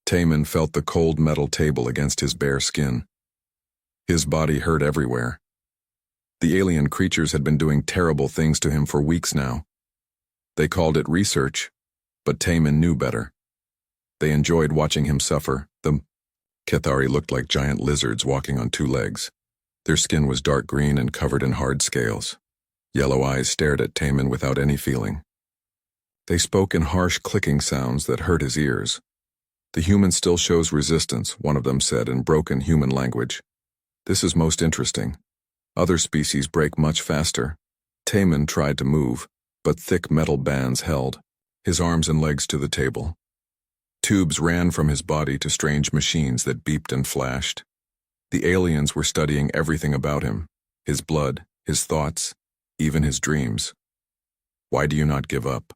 Taman felt the cold metal table against his bare skin. His body hurt everywhere. The alien creatures had been doing terrible things to him for weeks now. They called it research, but Taman knew better. They enjoyed watching him suffer. The Cathari looked like giant lizards walking on two legs. Their skin was dark green and covered in hard scales. Yellow eyes stared at Taman without any feeling. They spoke in harsh clicking sounds that hurt his ears. "The human still shows resistance," one of them said in broken human language. "This is most interesting. Other species break much faster." Taman tried to move, but thick metal bands held his arms and legs to the table. Tubes ran from his body to strange machines that beeped and flashed. The aliens were studying everything about him, his blood, his thoughts, even his dreams. "Why do you not give up?"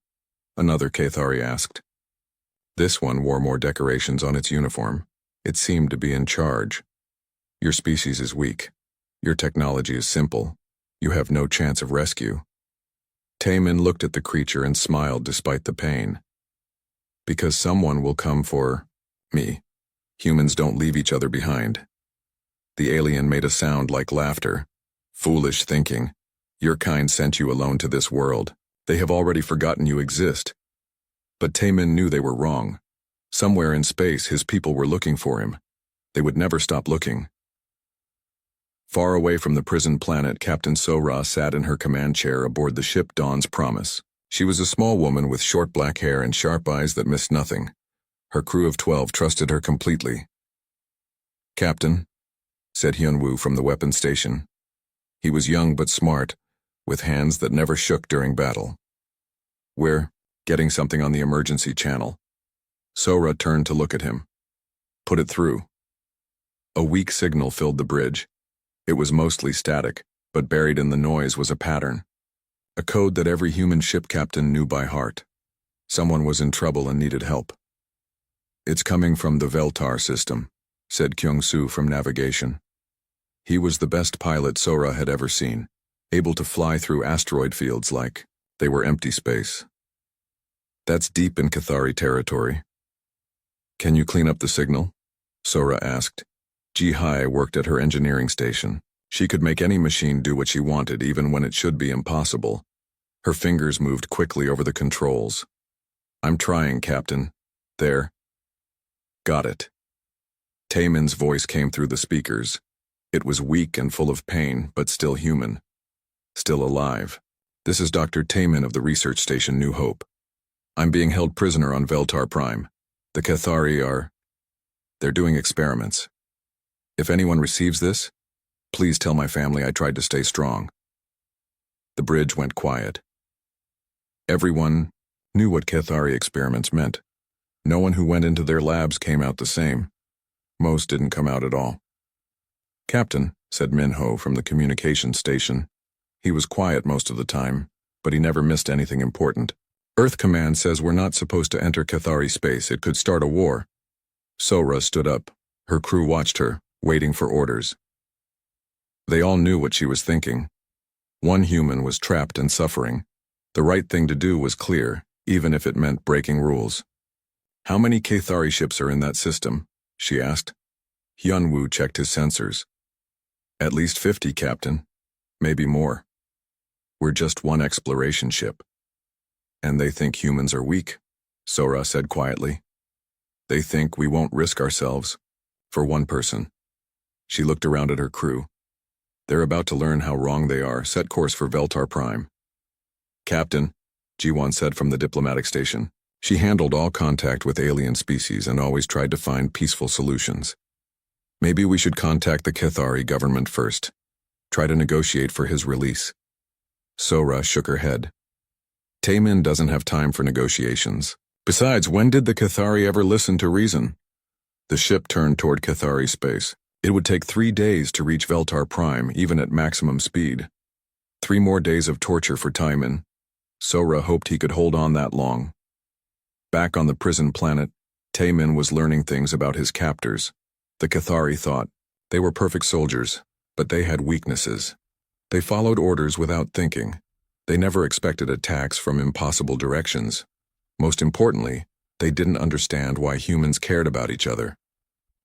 another Cathari asked. This one wore more decorations on its uniform. It seemed to be in charge. "Your species is weak. Your technology is simple. You have no chance of rescue." Taman looked at the creature and smiled despite the pain. "Because someone will come for me. Humans don't leave each other behind." The alien made a sound like laughter. "Foolish thinking. Your kind sent you alone to this world. They have already forgotten you exist." But Taman knew they were wrong. Somewhere in space, his people were looking for him. They would never stop looking. Far away from the prison planet, Captain Sora sat in her command chair aboard the ship Dawn's Promise. She was a small woman with short black hair and sharp eyes that missed nothing. Her crew of 12 trusted her completely. "Captain," said Hyunwoo from the weapons station. He was young but smart, with hands that never shook during battle. "We're getting something on the emergency channel." Sora turned to look at him. "Put it through." A weak signal filled the bridge. It was mostly static, but buried in the noise was a pattern. A code that every human ship captain knew by heart. Someone was in trouble and needed help. "It's coming from the Veltar system," said Kyung-soo from navigation. He was the best pilot Sora had ever seen, able to fly through asteroid fields like they were empty space. "That's deep in Cathari territory." "Can you clean up the signal?" Sora asked. Ji-Hai worked at her engineering station. She could make any machine do what she wanted, even when it should be impossible. Her fingers moved quickly over the controls. "I'm trying, Captain. There. Got it." Taman's voice came through the speakers. It was weak and full of pain, but still human. Still alive. "This is Dr. Taman of the research station New Hope. I'm being held prisoner on Veltar Prime. The Cathari they're doing experiments. If anyone receives this, please tell my family I tried to stay strong." The bridge went quiet. Everyone knew what Cathari experiments meant. No one who went into their labs came out the same. Most didn't come out at all. "Captain," said Minho from the communications station. He was quiet most of the time, but he never missed anything important. "Earth Command says we're not supposed to enter Cathari space. It could start a war." Sora stood up. Her crew watched her, waiting for orders. They all knew what she was thinking. One human was trapped and suffering. The right thing to do was clear, even if it meant breaking rules. "How many Cathari ships are in that system?" she asked. Hyunwoo checked his sensors. "At least 50, Captain. Maybe more. We're just one exploration ship." "And they think humans are weak," Sora said quietly. "They think we won't risk ourselves. For one person." She looked around at her crew. "They're about to learn how wrong they are. Set course for Veltar Prime." "Captain," Ji-won said from the diplomatic station. She handled all contact with alien species and always tried to find peaceful solutions. "Maybe we should contact the Cathari government first. Try to negotiate for his release." Sora shook her head. "Taman doesn't have time for negotiations. Besides, when did the Cathari ever listen to reason?" The ship turned toward Cathari space. It would take 3 days to reach Veltar Prime, even at maximum speed. 3 more days of torture for Taman. Sora hoped he could hold on that long. Back on the prison planet, Taman was learning things about his captors. The Cathari thought they were perfect soldiers, but they had weaknesses. They followed orders without thinking. They never expected attacks from impossible directions. Most importantly, They didn't understand why humans cared about each other.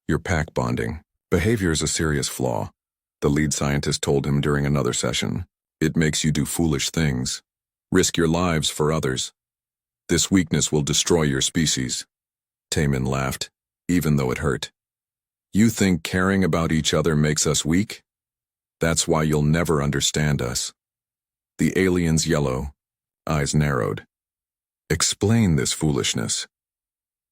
Your pack bonding. Behavior is a serious flaw, the lead scientist told him during another session. It makes you do foolish things. Risk your lives for others. This weakness will destroy your species. Taemin laughed, even though it hurt. You think caring about each other makes us weak? That's why you'll never understand us. The alien's yellow, eyes narrowed. Explain this foolishness.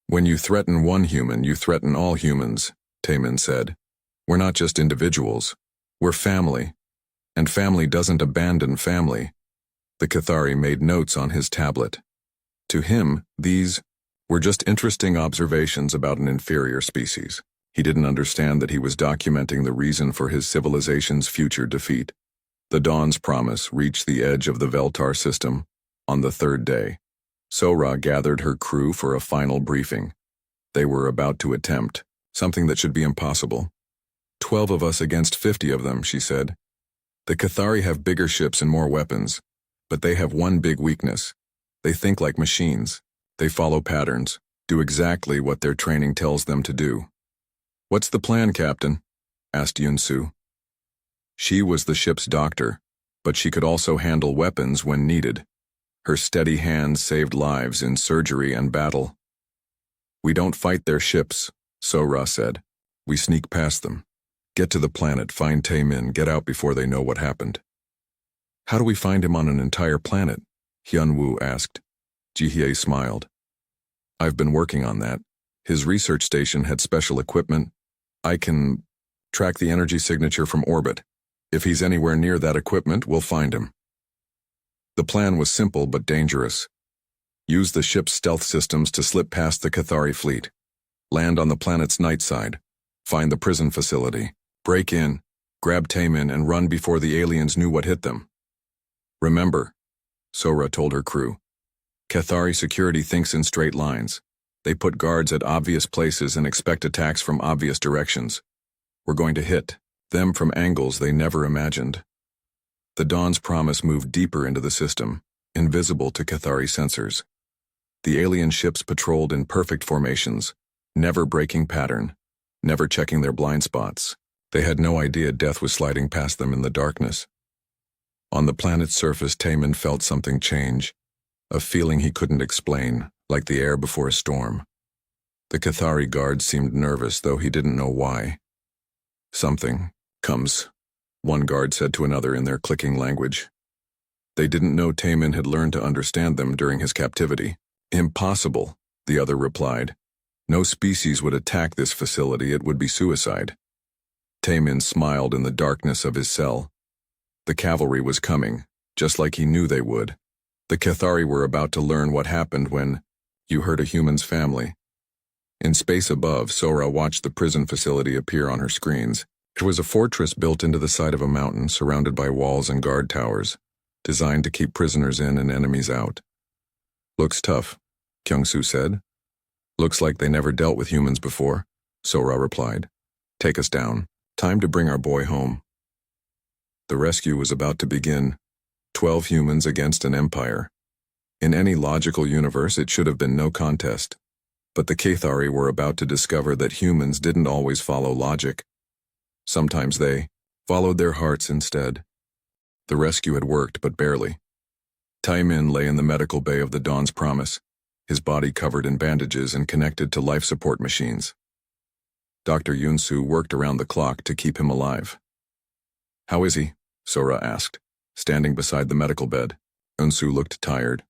When you threaten one human, you threaten all humans, Taemin said. We're not just individuals. We're family. And family doesn't abandon family. The Cathari made notes on his tablet. To him, these were just interesting observations about an inferior species. He didn't understand that he was documenting the reason for his civilization's future defeat. The Dawn's Promise reached the edge of the Veltar system on the third day. Sora gathered her crew for a final briefing. They were about to attempt something that should be impossible. 12 of us against 50 of them, she said. The Cathari have bigger ships and more weapons, but they have one big weakness. They think like machines. They follow patterns, do exactly what their training tells them to do. What's the plan, Captain? Asked Yunsu. She was the ship's doctor, but she could also handle weapons when needed. Her steady hands saved lives in surgery and battle. We don't fight their ships, Sora said. We sneak past them. Get to the planet, find Taemin, get out before they know what happened. How do we find him on an entire planet? Hyunwoo asked. Jihye smiled. I've been working on that. His research station had special equipment. I can track the energy signature from orbit. If he's anywhere near that equipment, we'll find him. The plan was simple but dangerous. Use the ship's stealth systems to slip past the Cathari fleet. Land on the planet's night side. Find the prison facility. Break in, grab Taemin, and run before the aliens knew what hit them. Remember, Sora told her crew, Cathari security thinks in straight lines. They put guards at obvious places and expect attacks from obvious directions. We're going to hit them from angles they never imagined. The Dawn's Promise moved deeper into the system, invisible to Cathari sensors. The alien ships patrolled in perfect formations, never breaking pattern, never checking their blind spots. They had no idea death was sliding past them in the darkness. On the planet's surface, Taemin felt something change, a feeling he couldn't explain, like the air before a storm. The Cathari guards seemed nervous, though he didn't know why. Something comes, one guard said to another in their clicking language. They didn't know Taemin had learned to understand them during his captivity. Impossible, the other replied. No species would attack this facility, it would be suicide. Taemin smiled in the darkness of his cell. The cavalry was coming, just like he knew they would. The Cathari were about to learn what happened when you hurt a human's family. In space above, Sora watched the prison facility appear on her screens. It was a fortress built into the side of a mountain, surrounded by walls and guard towers, designed to keep prisoners in and enemies out. Looks tough, Kyungsoo said. Looks like they never dealt with humans before, Sora replied. Take us down. Time to bring our boy home. The rescue was about to begin. 12 humans against an empire. In any logical universe, it should have been no contest. But the Cathari were about to discover that humans didn't always follow logic. Sometimes they followed their hearts instead. The rescue had worked, but barely. Taemin lay in the medical bay of the Dawn's Promise, his body covered in bandages and connected to life support machines. Dr. Yunsu worked around the clock to keep him alive. How is he? Sora asked, standing beside the medical bed. Yunsu looked tired.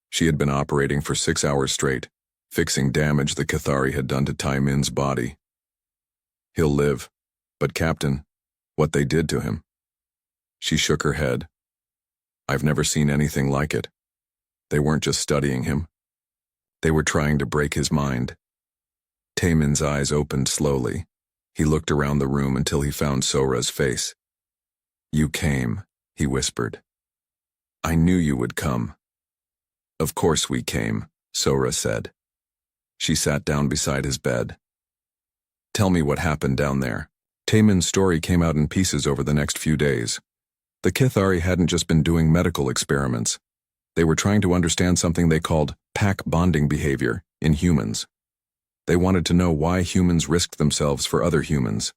She had been operating for 6 hours straight, fixing damage the Cathari had done to Taemin's body. He'll live. But Captain, what they did to him. She shook her head. I've never seen anything like it. They weren't just studying him. They were trying to break his mind. Taemin's eyes opened slowly. He looked around the room until he found Sora's face. You came, he whispered. I knew you would come. Of course we came, Sora said. She sat down beside his bed. Tell me what happened down there. Taemin's story came out in pieces over the next few days. The Cathari hadn't just been doing medical experiments. They were trying to understand something they called pack bonding behavior in humans. They wanted to know why humans risked themselves for other humans.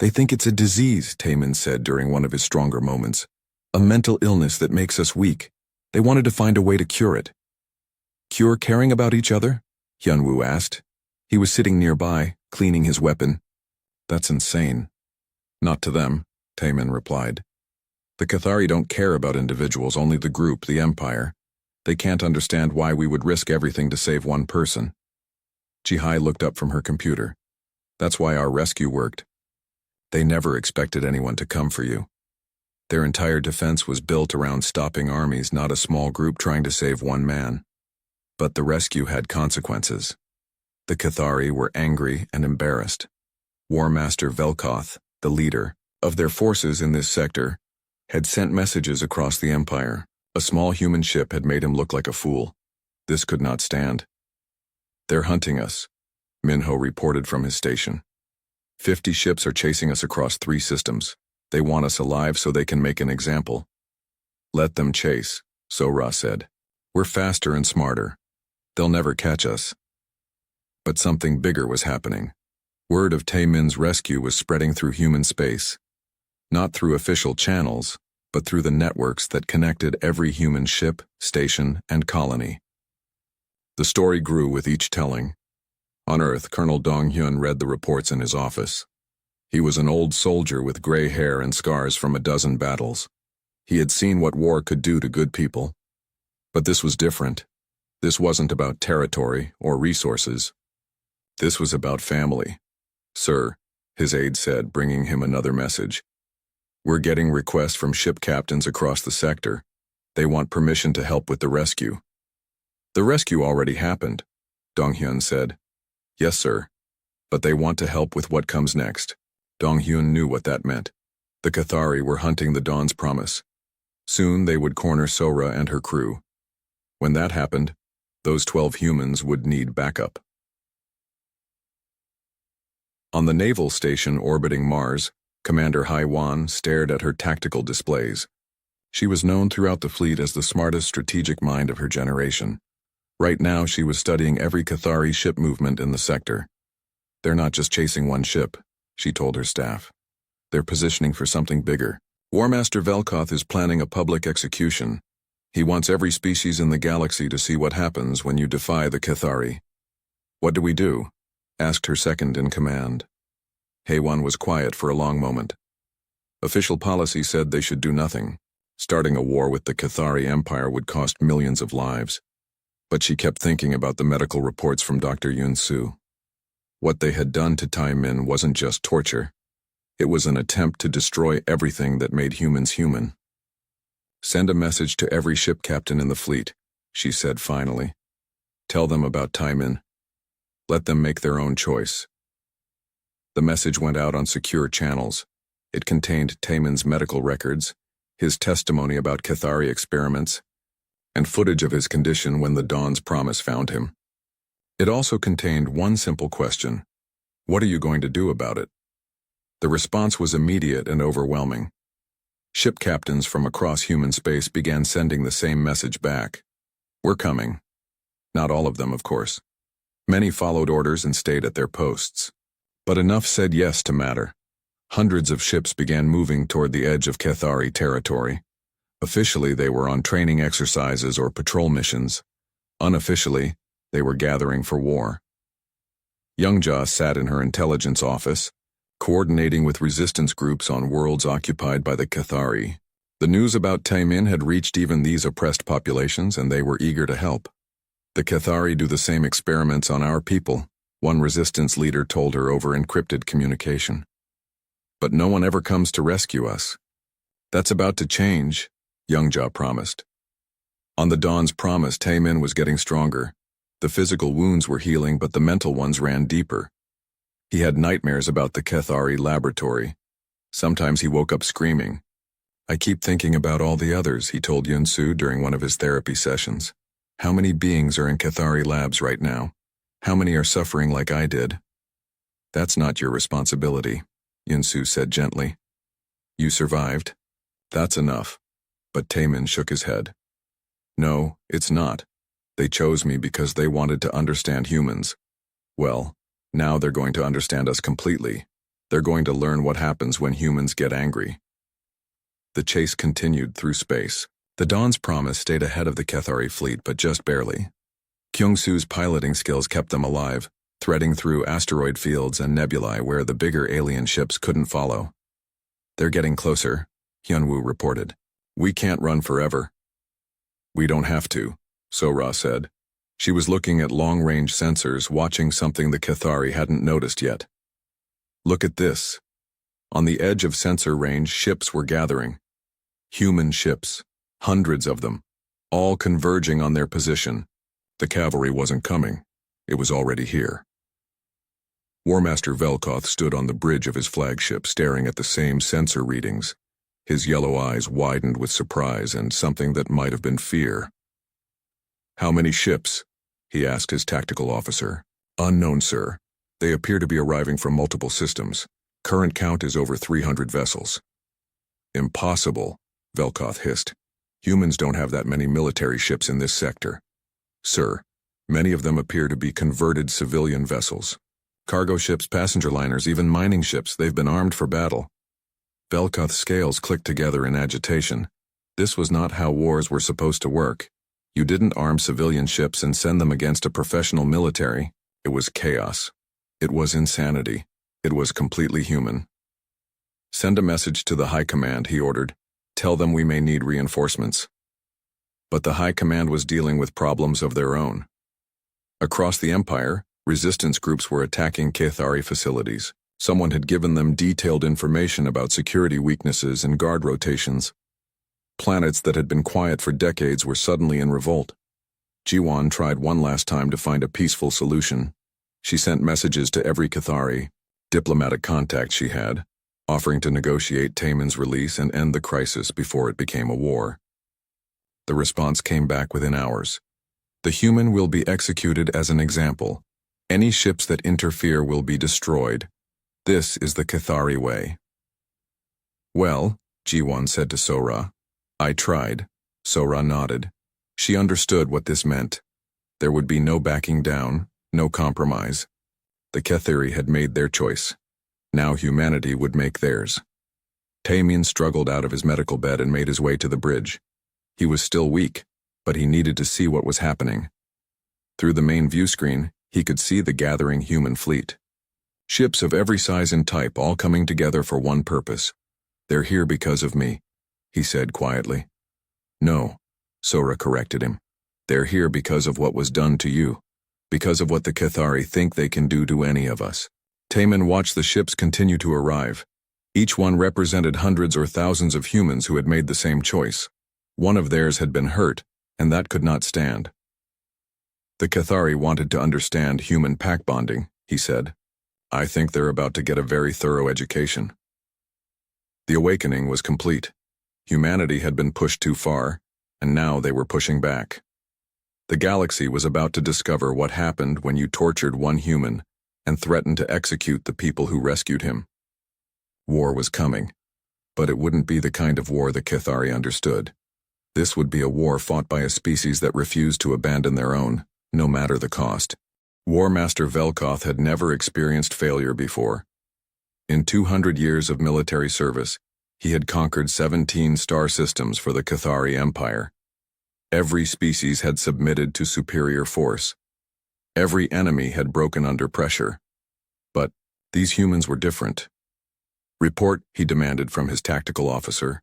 They think it's a disease, Taemin said during one of his stronger moments. A mental illness that makes us weak. They wanted to find a way to cure it. Cure caring about each other? Hyunwoo asked. He was sitting nearby, cleaning his weapon. That's insane. Not to them, Taemin replied. The Cathari don't care about individuals, only the group, the Empire. They can't understand why we would risk everything to save one person. Jihai looked up from her computer. That's why our rescue worked. They never expected anyone to come for you. Their entire defense was built around stopping armies, not a small group trying to save one man. But the rescue had consequences. The Cathari were angry and embarrassed. War Master Velkoth, the leader of their forces in this sector, had sent messages across the Empire. A small human ship had made him look like a fool. This could not stand. They're hunting us, Minho reported from his station. 50 ships are chasing us across 3 systems. They want us alive so they can make an example. Let them chase, So-Ra said. We're faster and smarter. They'll never catch us. But something bigger was happening. Word of Taemin's rescue was spreading through human space. Not through official channels, but through the networks that connected every human ship, station, and colony. The story grew with each telling. On Earth, Colonel Dong-hyun read the reports in his office. He was an old soldier with gray hair and scars from a dozen battles. He had seen what war could do to good people. But this was different. This wasn't about territory or resources. This was about family. Sir, his aide said, bringing him another message. We're getting requests from ship captains across the sector. They want permission to help with the rescue. The rescue already happened, Dong-hyun said. Yes, sir. But they want to help with what comes next. Dong-hyun knew what that meant. The Cathari were hunting the Dawn's Promise. Soon they would corner So-Ra and her crew. When that happened, those 12 humans would need backup. On the naval station orbiting Mars, Commander Hai-Wan stared at her tactical displays. She was known throughout the fleet as the smartest strategic mind of her generation. Right now, she was studying every Cathari ship movement in the sector. They're not just chasing one ship, she told her staff. They're positioning for something bigger. War Master Velkoth is planning a public execution. He wants every species in the galaxy to see what happens when you defy the Cathari. What do we do? Asked her second in command. Hae-Won was quiet for a long moment. Official policy said they should do nothing. Starting a war with the Cathari Empire would cost millions of lives. But she kept thinking about the medical reports from Dr. Yun-Soo. What they had done to Taemin wasn't just torture. It was an attempt to destroy everything that made humans human. Send a message to every ship captain in the fleet, she said finally. Tell them about Taemin. Let them make their own choice. The message went out on secure channels. It contained Taemin's medical records, his testimony about Cathari experiments, and footage of his condition when the Dawn's Promise found him. It also contained one simple question. What are you going to do about it? The response was immediate and overwhelming. Ship captains from across human space began sending the same message back. We're coming. Not all of them, of course. Many followed orders and stayed at their posts. But enough said yes to matter. Hundreds of ships began moving toward the edge of Cathari territory. Officially, they were on training exercises or patrol missions. Unofficially, they were gathering for war. Youngja sat in her intelligence office, coordinating with resistance groups on worlds occupied by the Cathari. The news about Taemin had reached even these oppressed populations, and they were eager to help. The Cathari do the same experiments on our people, one resistance leader told her over encrypted communication. But no one ever comes to rescue us. That's about to change, Youngja promised. On the Dawn's Promise, Taemin was getting stronger. The physical wounds were healing, but the mental ones ran deeper. He had nightmares about the Cathari laboratory. Sometimes he woke up screaming. I keep thinking about all the others, he told Yun-Soo during one of his therapy sessions. How many beings are in Cathari labs right now? How many are suffering like I did? That's not your responsibility, Yun-Soo said gently. You survived. That's enough. But Taemin shook his head. No, it's not. They chose me because they wanted to understand humans. Well, now they're going to understand us completely. They're going to learn what happens when humans get angry. The chase continued through space. The Dawn's Promise stayed ahead of the Cathari fleet, but just barely. Kyung-soo's piloting skills kept them alive, threading through asteroid fields and nebulae where the bigger alien ships couldn't follow. They're getting closer, Hyunwoo reported. We can't run forever. We don't have to, So-ra said. She was looking at long-range sensors, watching something the Cathari hadn't noticed yet. Look at this. On the edge of sensor range, ships were gathering. Human ships, hundreds of them, all converging on their position. The cavalry wasn't coming. It was already here. War Master Velkoth stood on the bridge of his flagship, staring at the same sensor readings. His yellow eyes widened with surprise and something that might have been fear. How many ships? He asked his tactical officer. Unknown, sir. They appear to be arriving from multiple systems. Current count is over 300 vessels. Impossible, Velkoth hissed. Humans don't have that many military ships in this sector. Sir, many of them appear to be converted civilian vessels. Cargo ships, passenger liners, even mining ships, they've been armed for battle. Velkoth's scales clicked together in agitation. This was not how wars were supposed to work. You didn't arm civilian ships and send them against a professional military. It was chaos. It was insanity. It was completely human. Send a message to the High Command, he ordered. Tell them we may need reinforcements. But the High Command was dealing with problems of their own. Across the Empire, resistance groups were attacking Cathari facilities. Someone had given them detailed information about security weaknesses and guard rotations. Planets that had been quiet for decades were suddenly in revolt. Jiwon tried one last time to find a peaceful solution. She sent messages to every Cathari, diplomatic contact she had, offering to negotiate Taemin's release and end the crisis before it became a war. The response came back within hours. The human will be executed as an example. Any ships that interfere will be destroyed. This is the Cathari way. Well, Jiwon said to So-ra. I tried. So-ra nodded. She understood what this meant. There would be no backing down, no compromise. The Cathari had made their choice. Now humanity would make theirs. Taemin struggled out of his medical bed and made his way to the bridge. He was still weak, but he needed to see what was happening. Through the main view screen, he could see the gathering human fleet. Ships of every size and type, all coming together for one purpose. They're here because of me, he said quietly. No, So-ra corrected him. They're here because of what was done to you, because of what the Cathari think they can do to any of us. Taemin watched the ships continue to arrive. Each one represented hundreds or thousands of humans who had made the same choice. One of theirs had been hurt, and that could not stand. The Cathari wanted to understand human pack bonding, he said. I think they're about to get a very thorough education. The awakening was complete. Humanity had been pushed too far, and now they were pushing back. The galaxy was about to discover what happened when you tortured one human and threatened to execute the people who rescued him. War was coming, but it wouldn't be the kind of war the Cathari understood. This would be a war fought by a species that refused to abandon their own, no matter the cost. War Master Velkoth had never experienced failure before. In 200 years of military service, he had conquered 17 star systems for the Cathari Empire. Every species had submitted to superior force. Every enemy had broken under pressure. But these humans were different. Report, he demanded from his tactical officer.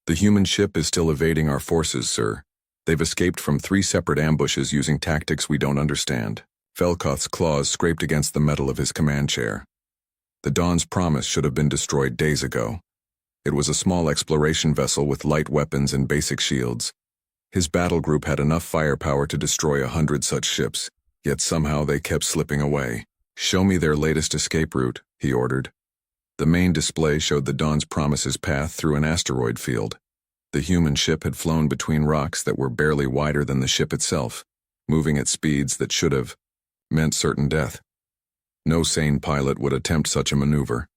The human ship is still evading our forces, sir. They've escaped from 3 separate ambushes using tactics we don't understand. Velkoth's claws scraped against the metal of his command chair. The Dawn's Promise should have been destroyed days ago. It was a small exploration vessel with light weapons and basic shields. His battle group had enough firepower to destroy 100 such ships, yet somehow they kept slipping away. Show me their latest escape route, he ordered. The main display showed the Dawn's Promise's path through an asteroid field. The human ship had flown between rocks that were barely wider than the ship itself, moving at speeds that should have meant certain death. No sane pilot would attempt such a maneuver.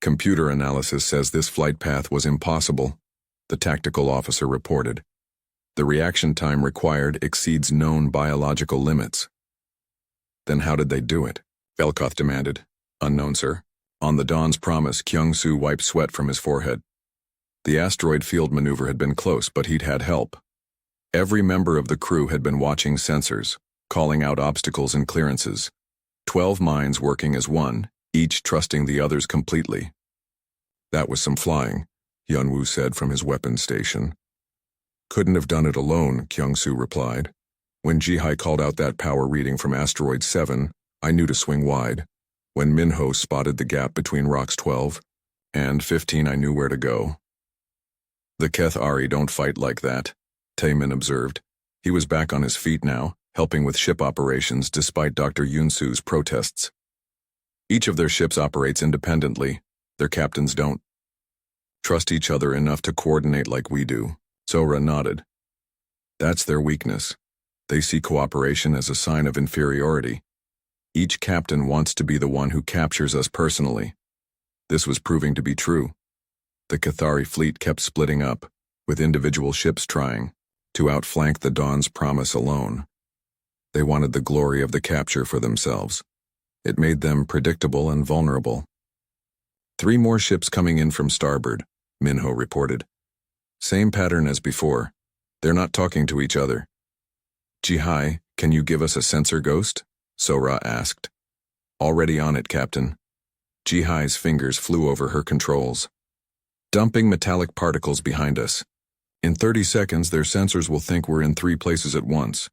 Computer analysis says this flight path was impossible, the tactical officer reported. The reaction time required exceeds known biological limits. Then how did they do it? Velkoth demanded. Unknown, sir. On the Dawn's promise, Kyung-Soo wiped sweat from his forehead. The asteroid field maneuver had been close, but he'd had help. Every member of the crew had been watching sensors, calling out obstacles and clearances. 12 minds working as one, each trusting the others completely. That was some flying, Hyun-woo said from his weapons station. Couldn't have done it alone, Kyung-Soo replied. When Ji-hai called out that power reading from asteroid 7, I knew to swing wide. When Minho spotted the gap between rocks 12 and 15, I knew where to go. The Kethari don't fight like that, Taemin observed. He was back on his feet now, helping with ship operations despite Dr. Yoon-soo's protests. Each of their ships operates independently. Their captains don't trust each other enough to coordinate like we do. Sora nodded. That's their weakness. They see cooperation as a sign of inferiority. Each captain wants to be the one who captures us personally. This was proving to be true. The Kethari fleet kept splitting up, with individual ships trying to outflank the Dawn's promise alone. They wanted the glory of the capture for themselves. It made them predictable and vulnerable. 3 more ships coming in from starboard, Minho reported. Same pattern as before. They're not talking to each other. Ji-hai, can you give us a sensor ghost? Sora asked. Already on it, Captain. Ji-hai's fingers flew over her controls. Dumping metallic particles behind us. In 30 seconds, their sensors will think we're in 3 places at once.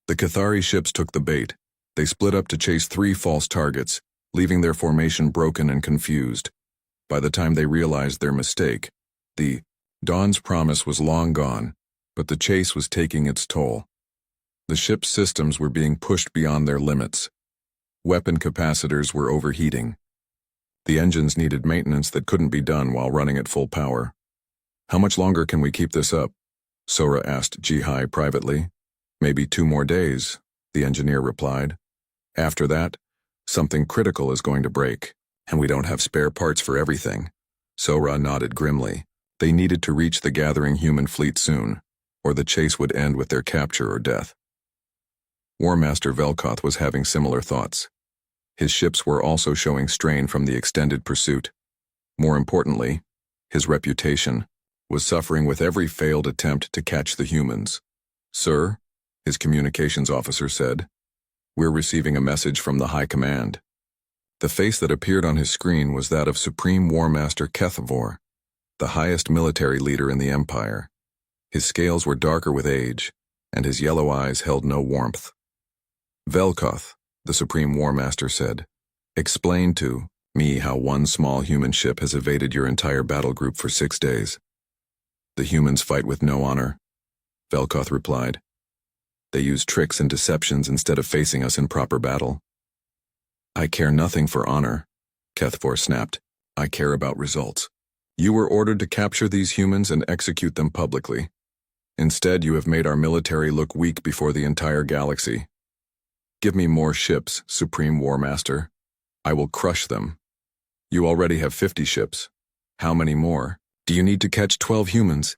The Kethari ships took the bait. They split up to chase 3 false targets, leaving their formation broken and confused. By the time they realized their mistake, the Dawn's promise was long gone, but the chase was taking its toll. The ship's systems were being pushed beyond their limits. Weapon capacitors were overheating. The engines needed maintenance that couldn't be done while running at full power. How much longer can we keep this up? Sora asked Ji-hai privately. Maybe 2 more days, the engineer replied. After that, something critical is going to break, and we don't have spare parts for everything. Sora nodded grimly. They needed to reach the gathering human fleet soon, or the chase would end with their capture or death. War Master Velkoth was having similar thoughts. His ships were also showing strain from the extended pursuit. More importantly, his reputation was suffering with every failed attempt to catch the humans. Sir, his communications officer said, we're receiving a message from the High Command. The face that appeared on his screen was that of Supreme War Master Kethvor, the highest military leader in the Empire. His scales were darker with age, and his yellow eyes held no warmth. Velkoth, the Supreme War Master said, explain to me how one small human ship has evaded your entire battle group for 6 days. The humans fight with no honor, Velkoth replied. They use tricks and deceptions instead of facing us in proper battle. I care nothing for honor, Kethvor snapped. I care about results. You were ordered to capture these humans and execute them publicly. Instead, you have made our military look weak before the entire galaxy. Give me more ships, Supreme War Master. I will crush them. You already have 50 ships. How many more? Do you need to catch 12 humans?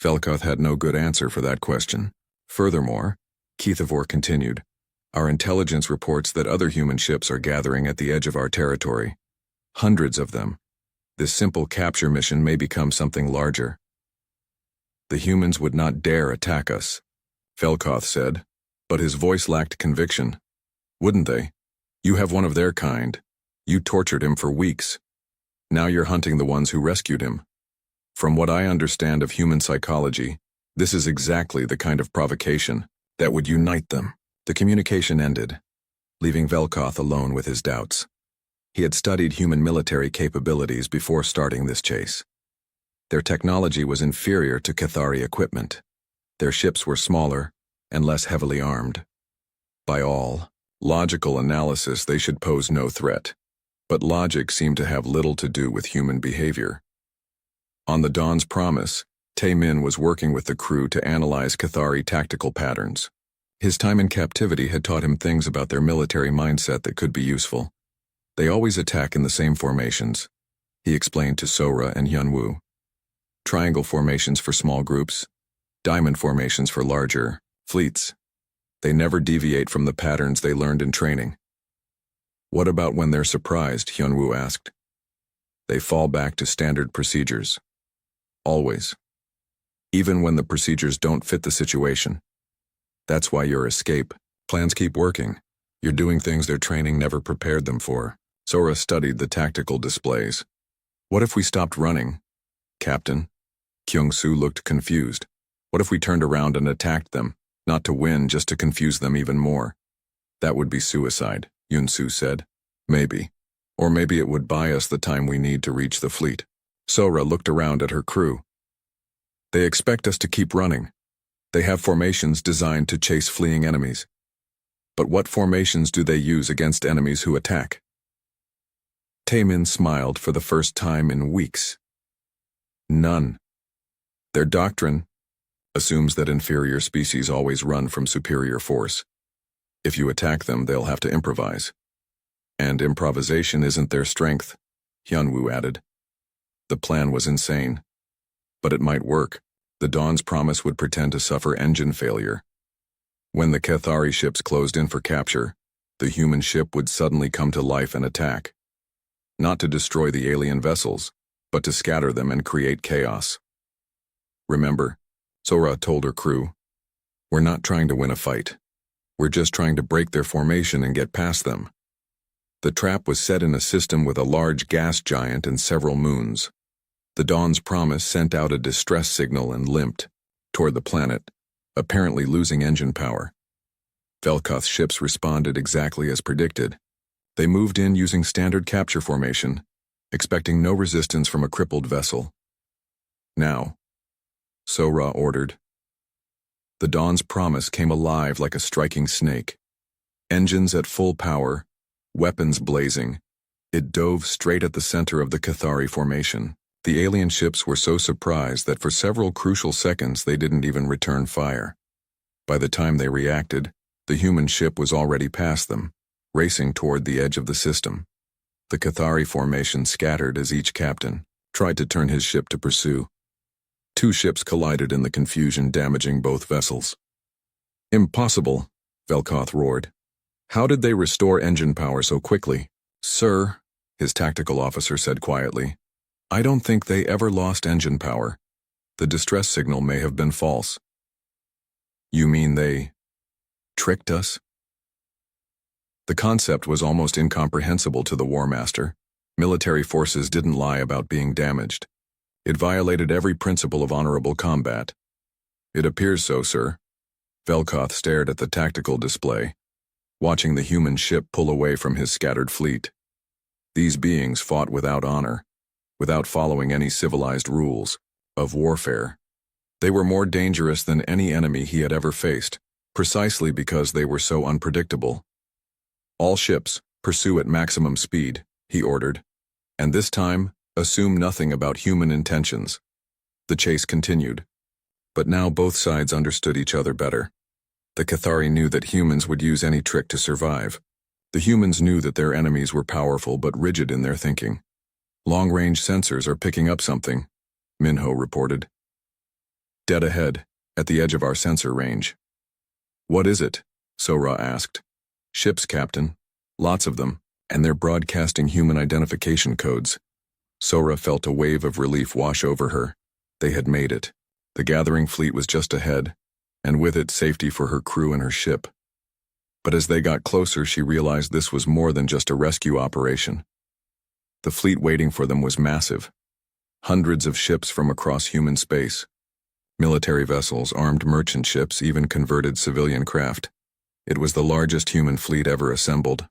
Velkoth had no good answer for that question. Furthermore, Kethvor continued, our intelligence reports that other human ships are gathering at the edge of our territory. Hundreds of them. This simple capture mission may become something larger. The humans would not dare attack us, Velkoth said, but his voice lacked conviction. Wouldn't they? You have one of their kind. You tortured him for weeks. Now you're hunting the ones who rescued him. From what I understand of human psychology, this is exactly the kind of provocation that would unite them. The communication ended, leaving Velkoth alone with his doubts. He had studied human military capabilities before starting this chase. Their technology was inferior to Kethari equipment. Their ships were smaller and less heavily armed. By all logical analysis, they should pose no threat, but logic seemed to have little to do with human behavior. On the Dawn's promise, Taemin was working with the crew to analyze Kethari tactical patterns. His time in captivity had taught him things about their military mindset that could be useful. They always attack in the same formations, he explained to Sora and Hyun-woo. Triangle formations for small groups, diamond formations for larger fleets. They never deviate from the patterns they learned in training. What about when they're surprised? Hyunwoo asked. They fall back to standard procedures. Always. Even when the procedures don't fit the situation. That's why your escape plans keep working. You're doing things their training never prepared them for. Sora studied the tactical displays. What if we stopped running? Captain? Kyung-soo looked confused. What if we turned around and attacked them? Not to win, just to confuse them even more. That would be suicide, Yun-soo said. Maybe. Or maybe it would buy us the time we need to reach the fleet. Sora looked around at her crew. They expect us to keep running. They have formations designed to chase fleeing enemies. But what formations do they use against enemies who attack? Taemin smiled for the first time in weeks. None. Their doctrine assumes that inferior species always run from superior force. If you attack them, they'll have to improvise. And improvisation isn't their strength, Hyunwoo added. The plan was insane. But it might work. The Dawn's promise would pretend to suffer engine failure. When the Cathari ships closed in for capture, the human ship would suddenly come to life and attack. Not to destroy the alien vessels, but to scatter them and create chaos. Remember, Sora told her crew, we're not trying to win a fight. We're just trying to break their formation and get past them. The trap was set in a system with a large gas giant and several moons. The Dawn's promise sent out a distress signal and limped toward the planet, apparently losing engine power. Velkoth's ships responded exactly as predicted. They moved in using standard capture formation, expecting no resistance from a crippled vessel. Now, Sora ordered. The Dawn's promise came alive like a striking snake. Engines at full power, weapons blazing, it dove straight at the center of the Cathari formation. The alien ships were so surprised that for several crucial seconds they didn't even return fire. By the time they reacted, the human ship was already past them, racing toward the edge of the system. The Cathari formation scattered as each captain tried to turn his ship to pursue. Two ships collided in the confusion, damaging both vessels. Impossible, Velkoth roared. How did they restore engine power so quickly? Sir, his tactical officer said quietly, I don't think they ever lost engine power. The distress signal may have been false. You mean they tricked us? The concept was almost incomprehensible to the War Master. Military forces didn't lie about being damaged. It violated every principle of honorable combat. It appears so, sir. Velkoth stared at the tactical display, watching the human ship pull away from his scattered fleet. These beings fought without honor, without following any civilized rules of warfare. They were more dangerous than any enemy he had ever faced, precisely because they were so unpredictable. All ships, pursue at maximum speed, he ordered, and this time, assume nothing about human intentions. The chase continued. But now both sides understood each other better. The Cathari knew that humans would use any trick to survive. The humans knew that their enemies were powerful but rigid in their thinking. Long-range sensors are picking up something, Minho reported. Dead ahead, at the edge of our sensor range. What is it? Sora asked. Ships, Captain. Lots of them, and they're broadcasting human identification codes. Sora felt a wave of relief wash over her. They had made it. The gathering fleet was just ahead, and with it safety for her crew and her ship. But as they got closer, she realized this was more than just a rescue operation. The fleet waiting for them was massive. Hundreds of ships from across human space. Military vessels, armed merchant ships, even converted civilian craft. It was the largest human fleet ever assembled.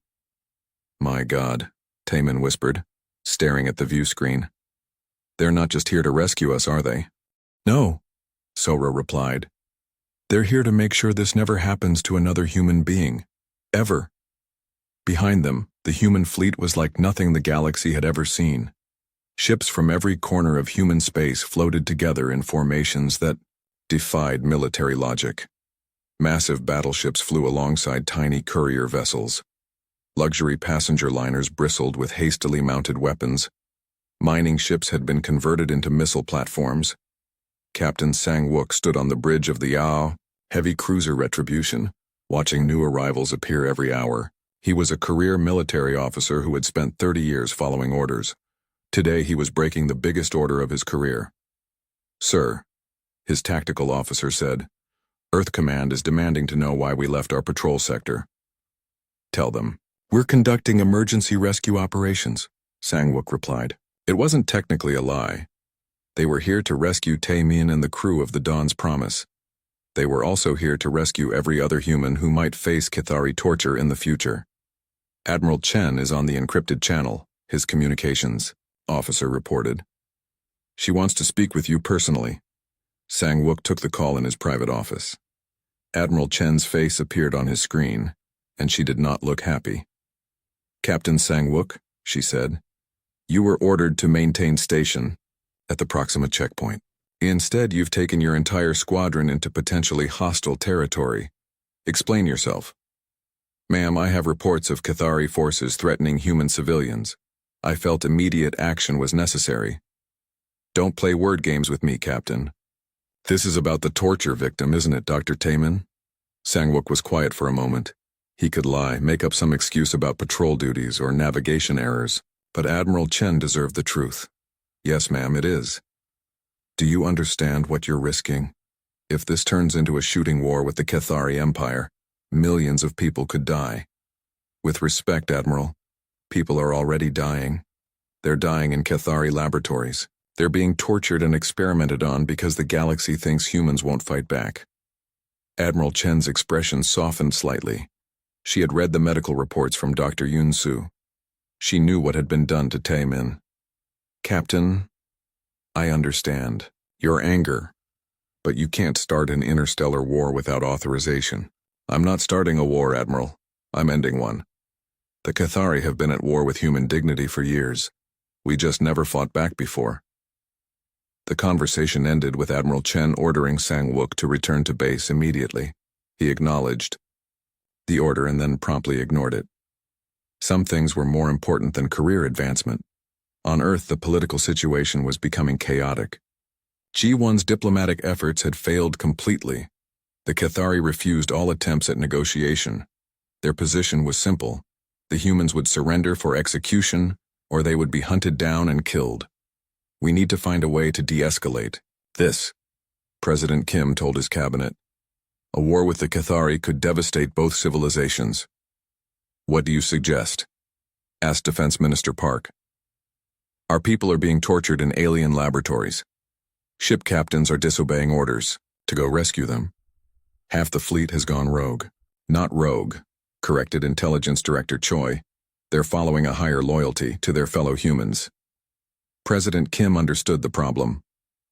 My God, Taemin whispered, staring at the view screen. They're not just here to rescue us, are they? No, Sora replied. They're here to make sure this never happens to another human being. Ever. Behind them, the human fleet was like nothing the galaxy had ever seen. Ships from every corner of human space floated together in formations that defied military logic. Massive battleships flew alongside tiny courier vessels. Luxury passenger liners bristled with hastily mounted weapons. Mining ships had been converted into missile platforms. Captain Sang-wook stood on the bridge of the Yao, heavy cruiser Retribution, watching new arrivals appear every hour. He was a career military officer who had spent 30 years following orders. Today he was breaking the biggest order of his career. "Sir," his tactical officer said, "Earth Command is demanding to know why we left our patrol sector." "Tell them. We're conducting emergency rescue operations," Sang-wook replied. It wasn't technically a lie. They were here to rescue Tae-min and the crew of the Dawn's Promise. They were also here to rescue every other human who might face Cathari torture in the future. "Admiral Chen is on the encrypted channel," his communications officer reported. "She wants to speak with you personally." Sang-wook took the call in his private office. Admiral Chen's face appeared on his screen, and she did not look happy. "Captain Sang-wook," she said, "you were ordered to maintain station at the Proxima checkpoint. Instead, you've taken your entire squadron into potentially hostile territory. Explain yourself." "Ma'am, I have reports of Cathari forces threatening human civilians. I felt immediate action was necessary." "Don't play word games with me, Captain. This is about the torture victim, isn't it, Dr. Taemin?" Sang-wook was quiet for a moment. He could lie, make up some excuse about patrol duties or navigation errors, but Admiral Chen deserved the truth. "Yes, ma'am, it is. Do you understand what you're risking? If this turns into a shooting war with the Cathari Empire, millions of people could die. With respect, Admiral, people are already dying. They're dying in Cathari laboratories. They're being tortured and experimented on because the galaxy thinks humans won't fight back." Admiral Chen's expression softened slightly. She had read the medical reports from Dr. Yun-soo. She knew what had been done to Tae-min. "Captain, I understand your anger, but you can't start an interstellar war without authorization." "I'm not starting a war, Admiral. I'm ending one. The Cathari have been at war with human dignity for years. We just never fought back before." The conversation ended with Admiral Chen ordering Sang-wook to return to base immediately. He acknowledged the order and then promptly ignored it. Some things were more important than career advancement. On Earth, the political situation was becoming chaotic. G1's diplomatic efforts had failed completely. The Cathari refused all attempts at negotiation. Their position was simple. The humans would surrender for execution, or they would be hunted down and killed. "We need to find a way to de-escalate this," President Kim told his cabinet. "A war with the Cathari could devastate both civilizations." "What do you suggest?" asked Defense Minister Park. "Our people are being tortured in alien laboratories. Ship captains are disobeying orders to go rescue them. Half the fleet has gone rogue." "Not rogue," corrected Intelligence Director Choi. "They're following a higher loyalty to their fellow humans." President Kim understood the problem.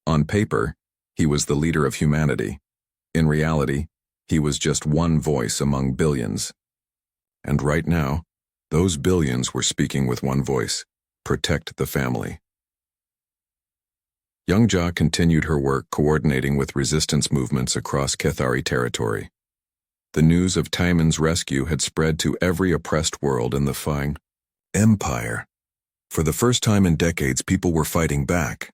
On paper, he was the leader of humanity. In reality, he was just one voice among billions. And right now, those billions were speaking with one voice: protect the family. Young-ja continued her work coordinating with resistance movements across Cathari territory. The news of Taemin's rescue had spread to every oppressed world in the Fang Empire. For the first time in decades, people were fighting back.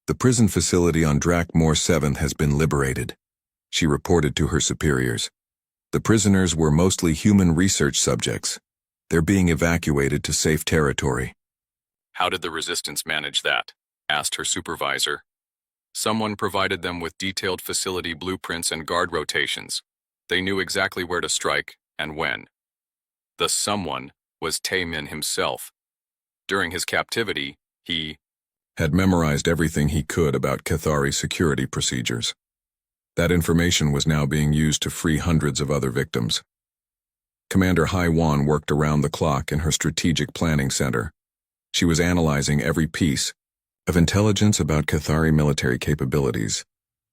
"The prison facility on Drakmore 7th has been liberated," she reported to her superiors. "The prisoners were mostly human research subjects. They're being evacuated to safe territory." "How did the resistance manage that?" asked her supervisor. "Someone provided them with detailed facility blueprints and guard rotations. They knew exactly where to strike and when." The someone was Tae-min himself. During his captivity, he had memorized everything he could about Cathari security procedures. That information was now being used to free hundreds of other victims. Commander Hai-wan worked around the clock in her strategic planning center. She was analyzing every piece of intelligence about Cathari military capabilities,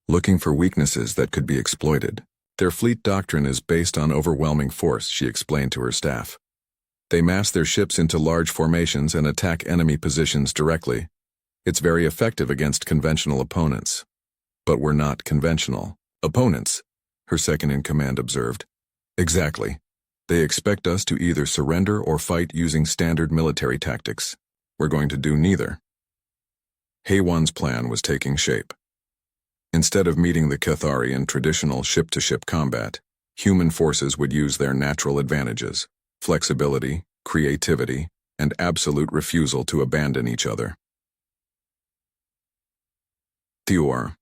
looking for weaknesses that could be exploited. "Their fleet doctrine is based on overwhelming force," she explained to her staff. "They mass their ships into large formations and attack enemy positions directly. It's very effective against conventional opponents." "But we're not conventional opponents," her second-in-command observed. "Exactly. They expect us to either surrender or fight using standard military tactics. We're going to do neither." Hae-won's plan was taking shape. Instead of meeting the Cathari in traditional ship-to-ship combat, human forces would use their natural advantages, flexibility, creativity, and absolute refusal to abandon each other. Thior.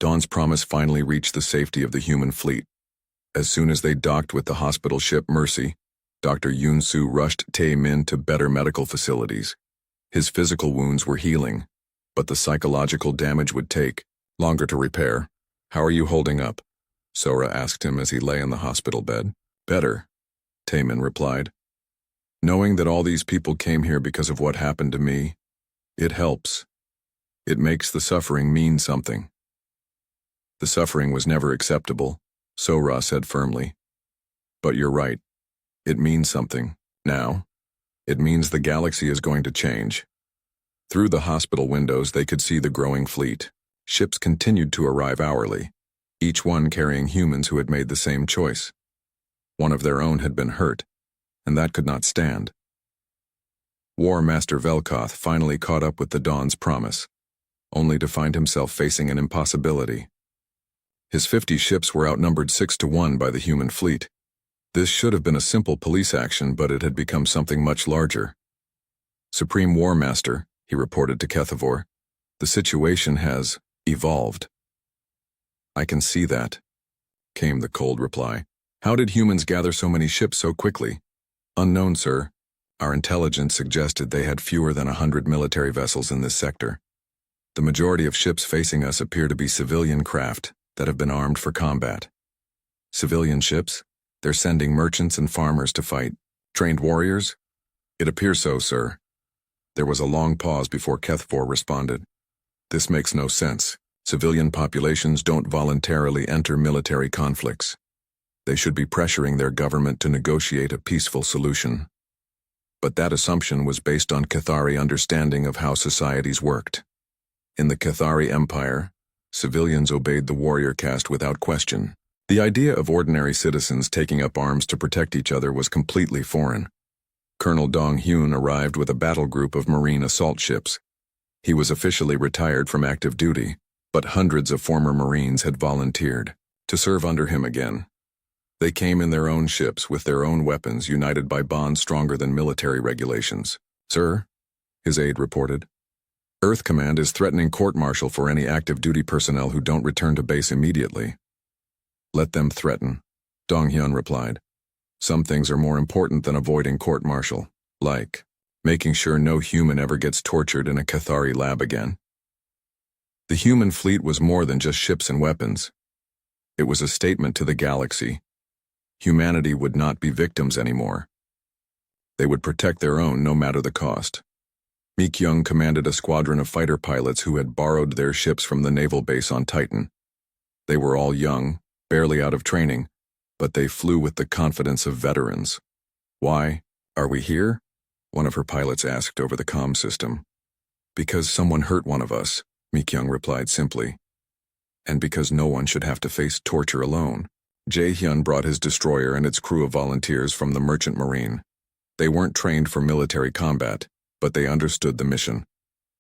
Dawn's promise finally reached the safety of the human fleet. As soon as they docked with the hospital ship Mercy, Dr. Yun-Su rushed Tae-min to better medical facilities. His physical wounds were healing, but the psychological damage would take longer to repair. "How are you holding up?" Sora asked him as he lay in the hospital bed. "Better," Tae-min replied. "Knowing that all these people came here because of what happened to me, it helps. It makes the suffering mean something." "The suffering was never acceptable," Sora said firmly. "But you're right. It means something. Now, it means the galaxy is going to change." Through the hospital windows they could see the growing fleet. Ships continued to arrive hourly, each one carrying humans who had made the same choice. One of their own had been hurt, and that could not stand. War Master Velkoth finally caught up with the Dawn's promise, only to find himself facing an impossibility. His 50 ships were outnumbered 6-1 by the human fleet. This should have been a simple police action, but it had become something much larger. "Supreme War Master," he reported to Kethivor, "the situation has evolved." "I can see that," came the cold reply. "How did humans gather so many ships so quickly?" "Unknown, sir. Our intelligence suggested they had fewer than 100 military vessels in this sector. The majority of ships facing us appear to be civilian craft that have been armed for combat." "Civilian ships? They're sending merchants and farmers to fight. Trained warriors?" "It appears so, sir." There was a long pause before Kethfor responded. "This makes no sense. Civilian populations don't voluntarily enter military conflicts. They should be pressuring their government to negotiate a peaceful solution." But that assumption was based on Cathari understanding of how societies worked. In the Cathari Empire, civilians obeyed the warrior caste without question. The idea of ordinary citizens taking up arms to protect each other was completely foreign. Colonel Dong-hyun arrived with a battle group of marine assault ships. He was officially retired from active duty, but hundreds of former Marines had volunteered to serve under him again. They came in their own ships with their own weapons, united by bonds stronger than military regulations. "Sir," his aide reported, "Earth Command is threatening court-martial for any active duty personnel who don't return to base immediately." "Let them threaten," Dong-hyun replied. "Some things are more important than avoiding court-martial, like making sure no human ever gets tortured in a Cathari lab again." The human fleet was more than just ships and weapons. It was a statement to the galaxy. Humanity would not be victims anymore. They would protect their own no matter the cost. Mi-kyung commanded a squadron of fighter pilots who had borrowed their ships from the naval base on Titan. They were all young, barely out of training, but they flew with the confidence of veterans. "Why are we here?" one of her pilots asked over the comm system. "Because someone hurt one of us," Mi-kyung replied simply. "And because no one should have to face torture alone." Jae-hyun brought his destroyer and its crew of volunteers from the Merchant Marine. They weren't trained for military combat, but they understood the mission.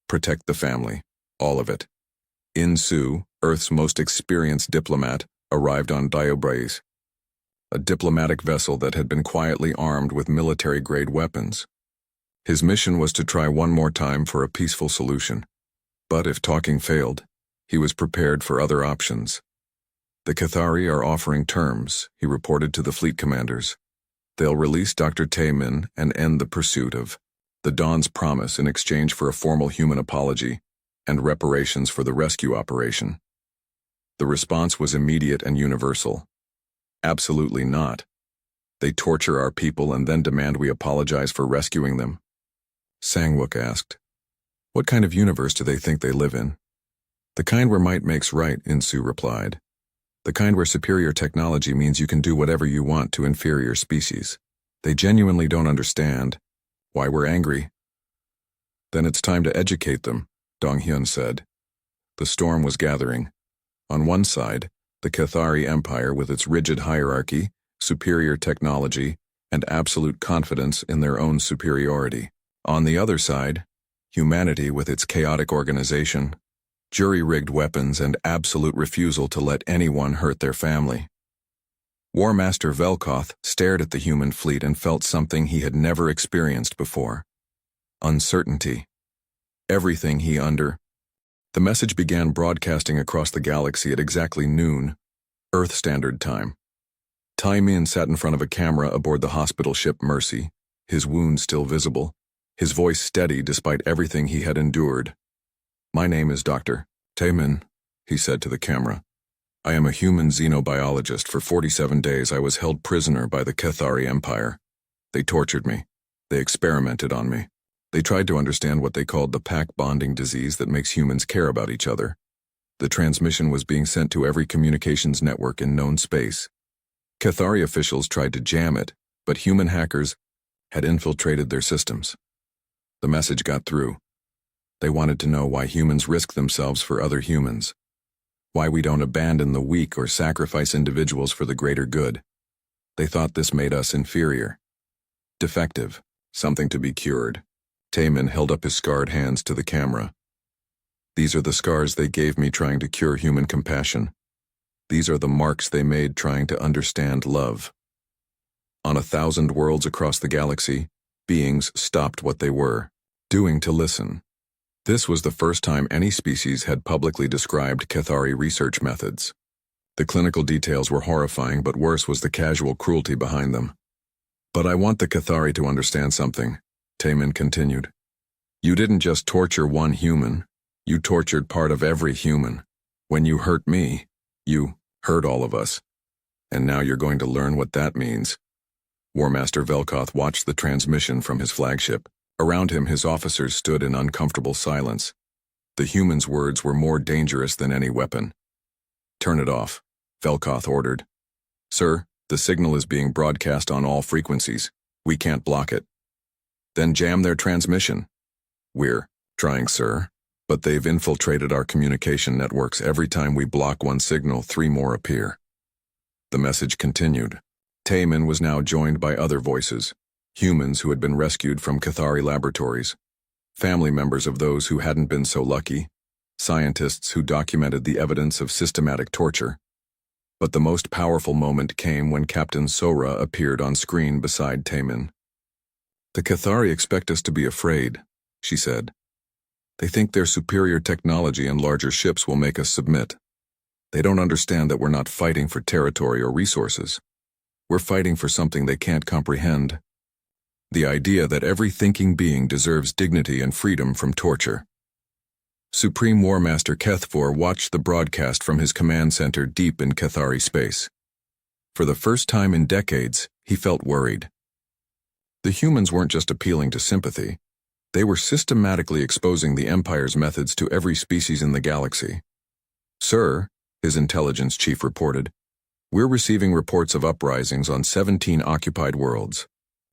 Protect the family, all of it. In-Su, Earth's most experienced diplomat, arrived on Diobrais, a diplomatic vessel that had been quietly armed with military-grade weapons. His mission was to try one more time for a peaceful solution. But if talking failed, he was prepared for other options. "The Cathari are offering terms," he reported to the fleet commanders. "They'll release Dr. Tae-min and end the pursuit of the Dawn's promise in exchange for a formal human apology and reparations for the rescue operation." The response was immediate and universal. "Absolutely not. They torture our people and then demand we apologize for rescuing them." Sang-wook asked, "What kind of universe do they think they live in?" "The kind where might makes right," In-Su replied. "The kind where superior technology means you can do whatever you want to inferior species. They genuinely don't understand why we're angry." "Then it's time to educate them," Dong-hyun said. The storm was gathering. On one side, the Cathari Empire with its rigid hierarchy, superior technology, and absolute confidence in their own superiority. On the other side, humanity with its chaotic organization, jury-rigged weapons, and absolute refusal to let anyone hurt their family. War Master Velkoth stared at the human fleet and felt something he had never experienced before. Uncertainty. Everything he under. The message began broadcasting across the galaxy at exactly noon, Earth Standard Time. Tai Min sat in front of a camera aboard the hospital ship Mercy, his wounds still visible, his voice steady despite everything he had endured. "My name is Dr. Tai Min," he said to the camera. "I am a human xenobiologist. For 47 days I was held prisoner by the Cathari Empire. They tortured me. They experimented on me. They tried to understand what they called the pack bonding disease that makes humans care about each other. The transmission was being sent to every communications network in known space. Cathari officials tried to jam it, but human hackers had infiltrated their systems. The message got through. They wanted to know why humans risk themselves for other humans. Why we don't abandon the weak or sacrifice individuals for the greater good. They thought this made us inferior. Defective, something to be cured." Tai Min held up his scarred hands to the camera. "These are the scars they gave me trying to cure human compassion. These are the marks they made trying to understand love. On 1,000 worlds across the galaxy, beings stopped what they were doing to listen. This was the first time any species had publicly described Cathari research methods. The clinical details were horrifying, but worse was the casual cruelty behind them. But I want the Cathari to understand something," Tai Min continued. "You didn't just torture one human, you tortured part of every human. When you hurt me, you hurt all of us. And now you're going to learn what that means." War Master Velkoth watched the transmission from his flagship. Around him, his officers stood in uncomfortable silence. The human's words were more dangerous than any weapon. "Turn it off," Velkoth ordered. "Sir, the signal is being broadcast on all frequencies. We can't block it." "Then jam their transmission." "We're trying, sir. But they've infiltrated our communication networks. Every time we block one signal, 3 more appear." The message continued. Tai Min was now joined by other voices, humans who had been rescued from Cathari laboratories, family members of those who hadn't been so lucky, scientists who documented the evidence of systematic torture. But the most powerful moment came when Captain Sora appeared on screen beside Tai Min. "The Cathari expect us to be afraid," she said. "They think their superior technology and larger ships will make us submit. They don't understand that we're not fighting for territory or resources. We're fighting for something they can't comprehend. The idea that every thinking being deserves dignity and freedom from torture." Supreme War Master Kethfor watched the broadcast from his command center deep in Cathari space. For the first time in decades, he felt worried. The humans weren't just appealing to sympathy. They were systematically exposing the Empire's methods to every species in the galaxy. "Sir," his intelligence chief reported, "we're receiving reports of uprisings on 17 occupied worlds.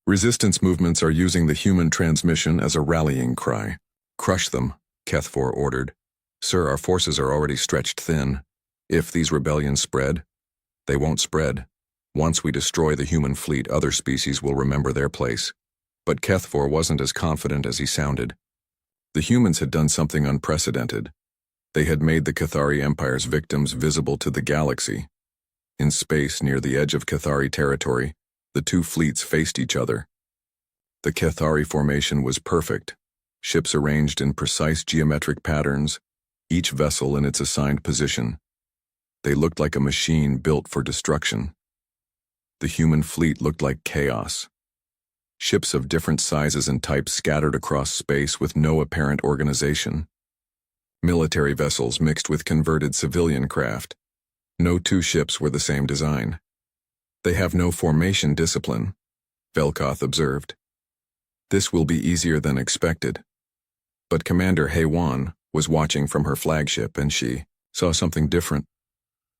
Resistance movements are using the human transmission as a rallying cry." "Crush them," Kethfor ordered. "Sir, our forces are already stretched thin. If these rebellions spread, they won't spread. Once we destroy the human fleet, other species will remember their place." But Kethfor wasn't as confident as he sounded. The humans had done something unprecedented. They had made the Cathari Empire's victims visible to the galaxy. In space near the edge of Cathari territory, the 2 fleets faced each other. The Cathari formation was perfect, ships arranged in precise geometric patterns, each vessel in its assigned position. They looked like a machine built for destruction. The human fleet looked like chaos. Ships of different sizes and types scattered across space with no apparent organization. Military vessels mixed with converted civilian craft. No 2 ships were the same design. "They have no formation discipline," Velkoth observed. "This will be easier than expected." But Commander Haywan was watching from her flagship, and she saw something different.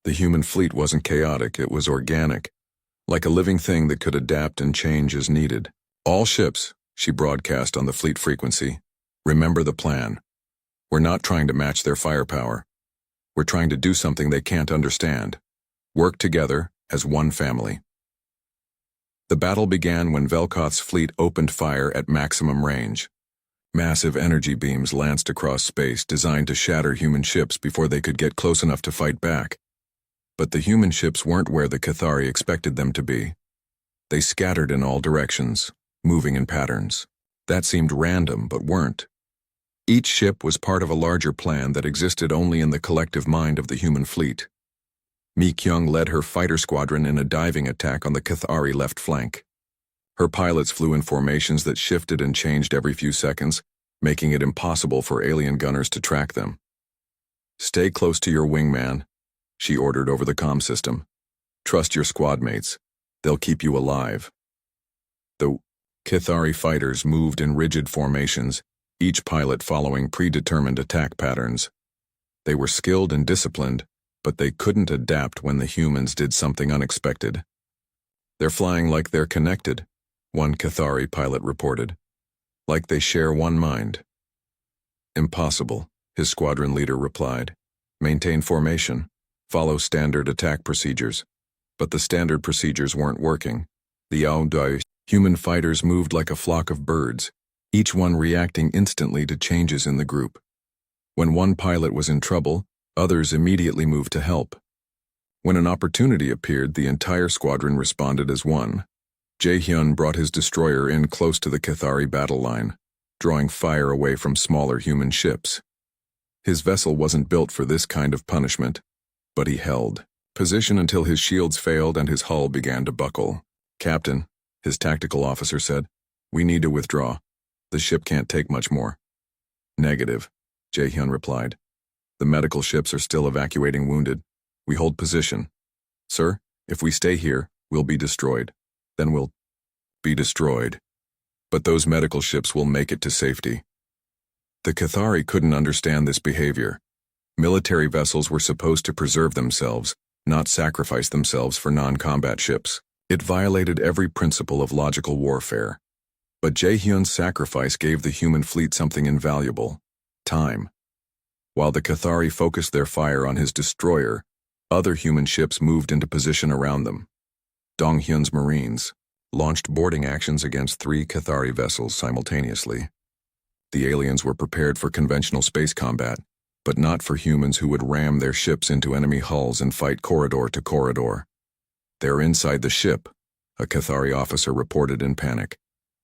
The human fleet wasn't chaotic, it was organic, like a living thing that could adapt and change as needed. "All ships," she broadcast on the fleet frequency, "remember the plan. We're not trying to match their firepower. We're trying to do something they can't understand. Work together as one family." The battle began when Velkoth's fleet opened fire at maximum range. Massive energy beams lanced across space designed to shatter human ships before they could get close enough to fight back. But the human ships weren't where the Cathari expected them to be. They scattered in all directions, moving in patterns that seemed random but weren't. Each ship was part of a larger plan that existed only in the collective mind of the human fleet. Mi Kyung led her fighter squadron in a diving attack on the Cathari left flank. Her pilots flew in formations that shifted and changed every few seconds, making it impossible for alien gunners to track them. "Stay close to your wingman," she ordered over the comm system. "Trust your squad mates. They'll keep you alive." The Cathari fighters moved in rigid formations, each pilot following predetermined attack patterns. They were skilled and disciplined, but they couldn't adapt when the humans did something unexpected. "They're flying like they're connected," one Cathari pilot reported. "Like they share one mind." "Impossible," his squadron leader replied. "Maintain formation. Follow standard attack procedures." But the standard procedures weren't working. The Yaodai human fighters moved like a flock of birds, each one reacting instantly to changes in the group. When one pilot was in trouble, others immediately moved to help. When an opportunity appeared, the entire squadron responded as one. Jae-hyun brought his destroyer in close to the Cathari battle line, drawing fire away from smaller human ships. His vessel wasn't built for this kind of punishment, but he held position until his shields failed and his hull began to buckle. "Captain," his tactical officer said, "we need to withdraw. The ship can't take much more." "Negative," Jae-hyun replied. "The medical ships are still evacuating wounded. We hold position." "Sir, if we stay here, we'll be destroyed. Then we'll be destroyed. But those medical ships will make it to safety." The Cathari couldn't understand this behavior. Military vessels were supposed to preserve themselves, not sacrifice themselves for non-combat ships. It violated every principle of logical warfare. But Jae-hyun's sacrifice gave the human fleet something invaluable: time. While the Cathari focused their fire on his destroyer, other human ships moved into position around them. Dong-hyun's Marines launched boarding actions against 3 Cathari vessels simultaneously. The aliens were prepared for conventional space combat, but not for humans who would ram their ships into enemy hulls and fight corridor to corridor. "They're inside the ship," a Cathari officer reported in panic.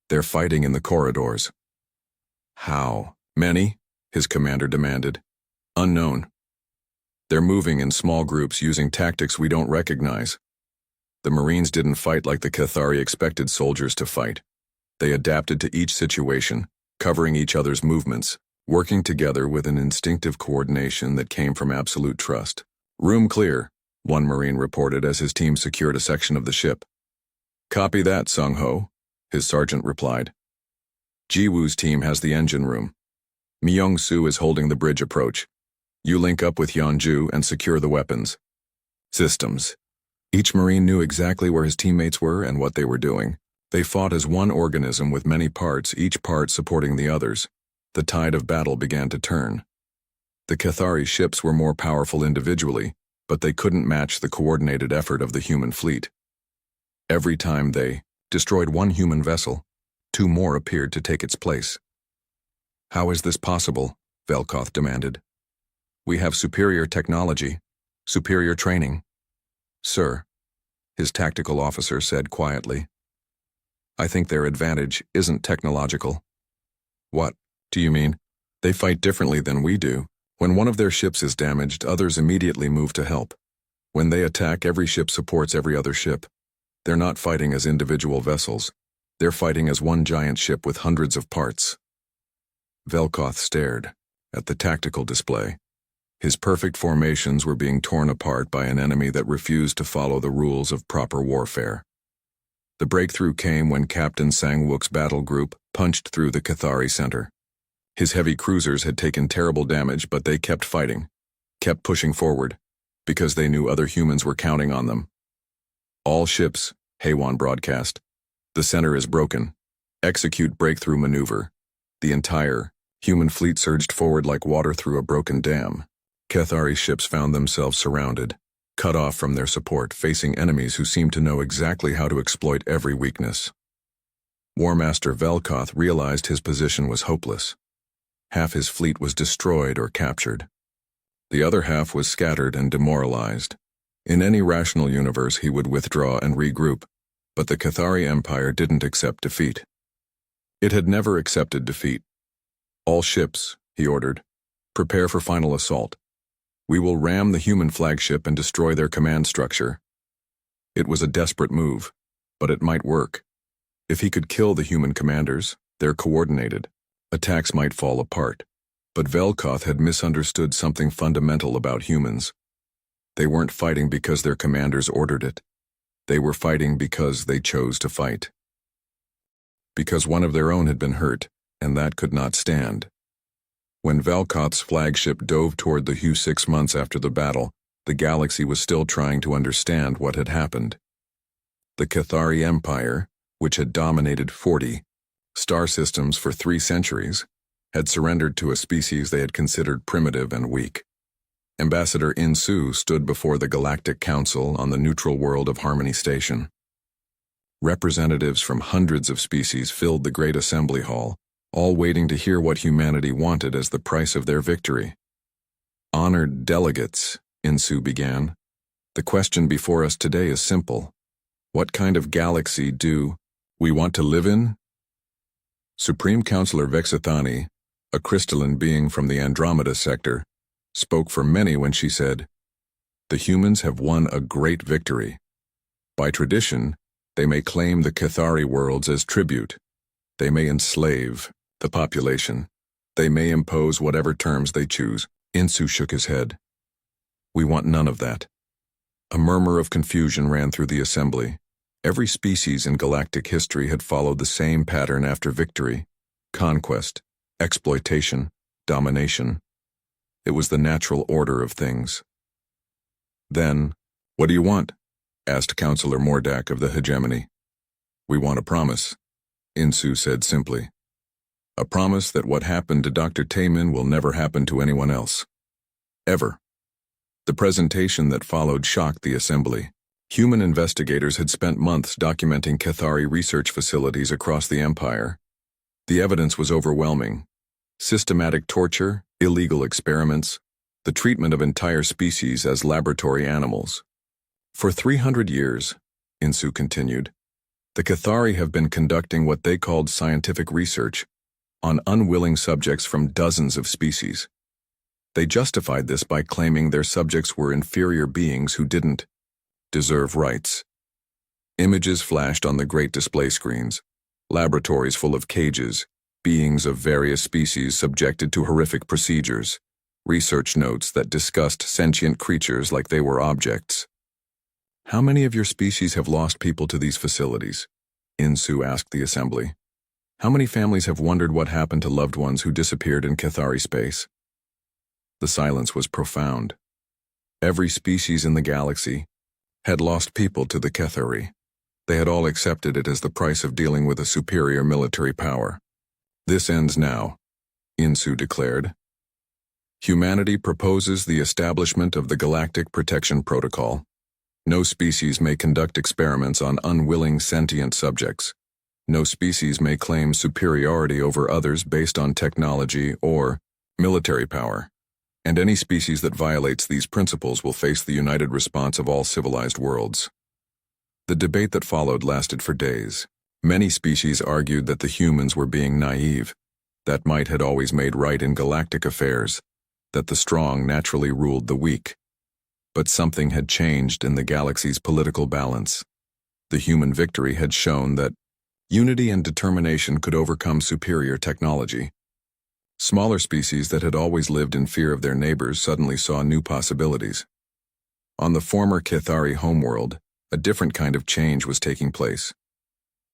"They're fighting in the corridors." "How many?" his commander demanded. "Unknown. They're moving in small groups using tactics we don't recognize." The Marines didn't fight like the Cathari expected soldiers to fight. They adapted to each situation, covering each other's movements, working together with an instinctive coordination that came from absolute trust. "Room clear," one Marine reported as his team secured a section of the ship. "Copy that, Sung-ho," his sergeant replied. "Ji-woo's team has the engine room. Myung-soo is holding the bridge approach. You link up with Yeonju and secure the weapons." Systems. Each Marine knew exactly where his teammates were and what they were doing. They fought as one organism with many parts, each part supporting the others. The tide of battle began to turn. The Cathari ships were more powerful individually, but they couldn't match the coordinated effort of the human fleet. Every time they destroyed one human vessel, 2 more appeared to take its place. "How is this possible?" Velkoth demanded. "We have superior technology, superior training." "Sir," his tactical officer said quietly, "I think their advantage isn't technological." "What do you mean?" "They fight differently than we do. When one of their ships is damaged, others immediately move to help. When they attack, every ship supports every other ship. They're not fighting as individual vessels. They're fighting as one giant ship with hundreds of parts." Velkoth stared at the tactical display. His perfect formations were being torn apart by an enemy that refused to follow the rules of proper warfare. The breakthrough came when Captain Sang-wook's battle group punched through the Cathari center. His heavy cruisers had taken terrible damage, but they kept fighting, kept pushing forward, because they knew other humans were counting on them. "All ships," Haewon broadcast. "The center is broken. Execute breakthrough maneuver." The entire human fleet surged forward like water through a broken dam. Cathari ships found themselves surrounded, cut off from their support, facing enemies who seemed to know exactly how to exploit every weakness. War Master Velkoth realized his position was hopeless. Half his fleet was destroyed or captured. The other half was scattered and demoralized. In any rational universe he would withdraw and regroup, but the Cathari Empire didn't accept defeat. It had never accepted defeat. "All ships," he ordered, "prepare for final assault. We will ram the human flagship and destroy their command structure." It was a desperate move, but it might work. If he could kill the human commanders, they're coordinated. Attacks might fall apart. But Velkoth had misunderstood something fundamental about humans. They weren't fighting because their commanders ordered it. They were fighting because they chose to fight. Because one of their own had been hurt, and that could not stand. When Velkoth's flagship dove toward the Hue 6 months after the battle, the galaxy was still trying to understand what had happened. The Cathari Empire, which had dominated 40 star systems for 3 centuries, had surrendered to a species they had considered primitive and weak. Ambassador Insu stood before the Galactic Council on the neutral world of Harmony Station. Representatives from hundreds of species filled the great assembly hall, all waiting to hear what humanity wanted as the price of their victory. "Honored delegates," Insu began, "the question before us today is simple. What kind of galaxy do we want to live in?" Supreme Counselor Vexithani, a crystalline being from the Andromeda sector, spoke for many when she said, "The humans have won a great victory. By tradition, they may claim the Cathari worlds as tribute. They may enslave the population. They may impose whatever terms they choose." Insu shook his head. "We want none of that." A murmur of confusion ran through the assembly. Every species in galactic history had followed the same pattern after victory: conquest, exploitation, domination. It was the natural order of things. "Then, what do you want?" asked Counselor Mordak of the hegemony. "We want a promise," Insu said simply. "A promise that what happened to Dr. Taemin will never happen to anyone else. Ever." The presentation that followed shocked the assembly. Human investigators had spent months documenting Cathari research facilities across the Empire. The evidence was overwhelming. Systematic torture, illegal experiments, the treatment of entire species as laboratory animals. "For 300 years, Insu continued, the Cathari have been conducting what they called scientific research on unwilling subjects from dozens of species. They justified this by claiming their subjects were inferior beings who didn't deserve rights. Images flashed on the great display screens, laboratories full of cages, beings of various species subjected to horrific procedures, research notes that discussed sentient creatures like they were objects. "How many of your species have lost people to these facilities?" Insu asked the assembly. "How many families have wondered what happened to loved ones who disappeared in Cathari space?" The silence was profound. Every species in the galaxy had lost people to the Cathari. They had all accepted it as the price of dealing with a superior military power. "This ends now," Insu declared. "Humanity proposes the establishment of the Galactic Protection Protocol. No species may conduct experiments on unwilling sentient subjects. No species may claim superiority over others based on technology or military power. And any species that violates these principles will face the united response of all civilized worlds." The debate that followed lasted for days. Many species argued that the humans were being naive, that might had always made right in galactic affairs, that the strong naturally ruled the weak. But something had changed in the galaxy's political balance. The human victory had shown that unity and determination could overcome superior technology. Smaller species that had always lived in fear of their neighbors suddenly saw new possibilities. On the former Cathari homeworld, a different kind of change was taking place.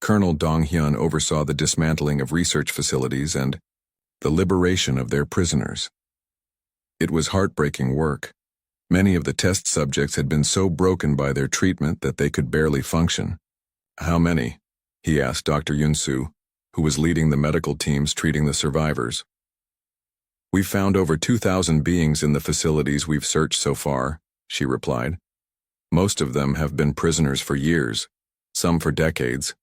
Colonel Donghyun oversaw the dismantling of research facilities and the liberation of their prisoners. It was heartbreaking work. Many of the test subjects had been so broken by their treatment that they could barely function. "How many?" he asked Dr. Yunsu, who was leading the medical teams treating the survivors. "We've found over 2,000 beings in the facilities we've searched so far," she replied. "Most of them have been prisoners for years, some for decades.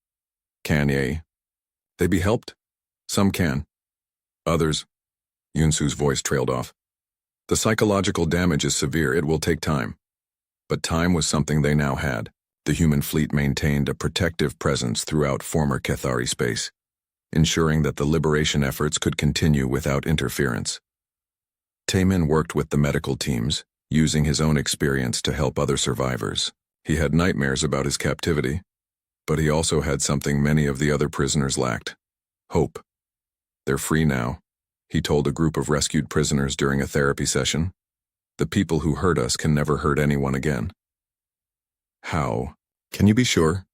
Kanye, They be helped? Some can. Others. Yunsu's voice trailed off. The psychological damage is severe. It will take time. But time was something they now had. The human fleet maintained a protective presence throughout former Kethari space, ensuring that the liberation efforts could continue without interference. Taemin worked with the medical teams, using his own experience to help other survivors. He had nightmares about his captivity, but he also had something many of the other prisoners lacked: hope. They're free now, he told a group of rescued prisoners during a therapy session. The people who hurt us can never hurt anyone again. How? Can you be sure?